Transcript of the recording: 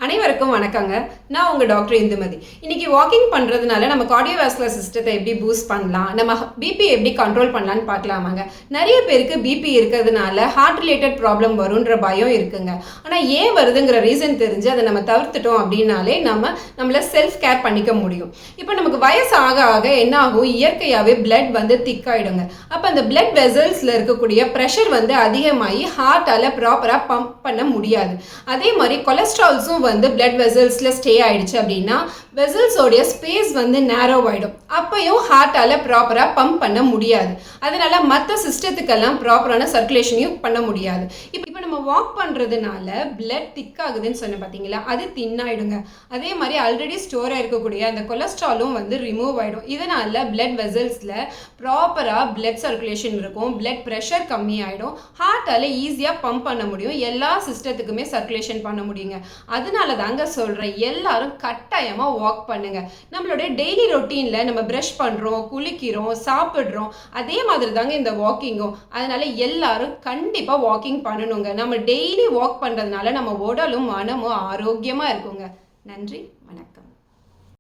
அனைவருக்கும் வணக்கங்க. நான் உங்கள் டாக்டர் இந்துமதி. இன்னைக்கு வாக்கிங் பண்ணுறதுனால நம்ம கார்டியோவாஸ்குலர் சிஸ்டத்தை எப்படி பூஸ்ட் பண்ணலாம், நம்ம பிபி எப்படி கண்ட்ரோல் பண்ணலான்னு பார்க்கலாமாங்க. நிறைய பேருக்கு பிபி இருக்கிறதுனால ஹார்ட் ரிலேட்டட் ப்ராப்ளம் வரும்ன்ற பயம் இருக்குங்க. ஆனால் ஏன் வருதுங்கிற ரீசன் தெரிஞ்சு அதை நம்ம தவிர்த்துட்டோம் அப்படின்னாலே நம்மளை செல்ஃப் கேர் பண்ணிக்க முடியும். இப்போ நமக்கு வயசு ஆக ஆக என்ன ஆகும், இயற்கையாகவே பிளட் வந்து திக்காயிடுங்க. அப்போ அந்த பிளட் வெசல்ஸில் இருக்கக்கூடிய ப்ரெஷர் வந்து அதிகமாகி ஹார்ட்டால் ப்ராப்பராக பம்ப் பண்ண முடியாது. அதே மாதிரி கொலஸ்ட்ரால்ஸும் வந்து பிளட் வெசல்ஸில் ஸ்டே ஆயிடுச்சு அப்படின்னா வெசல்ஸோடைய ஸ்பேஸ் வந்து நேரோ ஆகிடும். அப்பையும் ஹார்ட்டால் ப்ராப்பராக பம்ப் பண்ண முடியாது. அதனால மற்ற சிஸ்டத்துக்கெல்லாம் ப்ராப்பரான சர்க்குலேஷனையும் பண்ண முடியாது. இப்போ நம்ம வாக் பண்ணுறதுனால பிளட் திக்காகுதுன்னு சொன்னேன் பார்த்தீங்களா, அது தின்னாயிடுங்க. அதே மாதிரி ஆல்ரெடி ஸ்டோராக இருக்கக்கூடிய அந்த கொலஸ்ட்ராலும் வந்து ரிமூவ் ஆகிடும். இதனால் பிளட் வெசல்ஸில் ப்ராப்பராக பிளட் சர்க்குலேஷன் இருக்கும், பிளட் ப்ரெஷர் கம்மி ஆகிடும், ஹார்ட்டால் ஈஸியாக பம்ப் பண்ண முடியும், எல்லா சிஸ்டத்துக்குமே சர்க்குலேஷன் பண்ண முடியுங்க. அதனால தாங்க சொல்கிறேன், எல்லாரும் கட்டாயமாக வாக் பண்ணுங்க. நம்மளுடைய டெய்லி ரொட்டீனில் நம்ம ப்ரஷ் பண்ணுறோம், குளிக்கிறோம், சாப்பிட்றோம், அதே மாதிரி தாங்க இந்த வாக்கிங்கும். அதனால எல்லாரும் கண்டிப்பாக வாக்கிங் பண்ணணுங்க. நம்ம டெய்லி வாக் பண்ணுறதுனால நம்ம உடலும் மனமும் ஆரோக்கியமாக இருக்குங்க. நன்றி, வணக்கம்.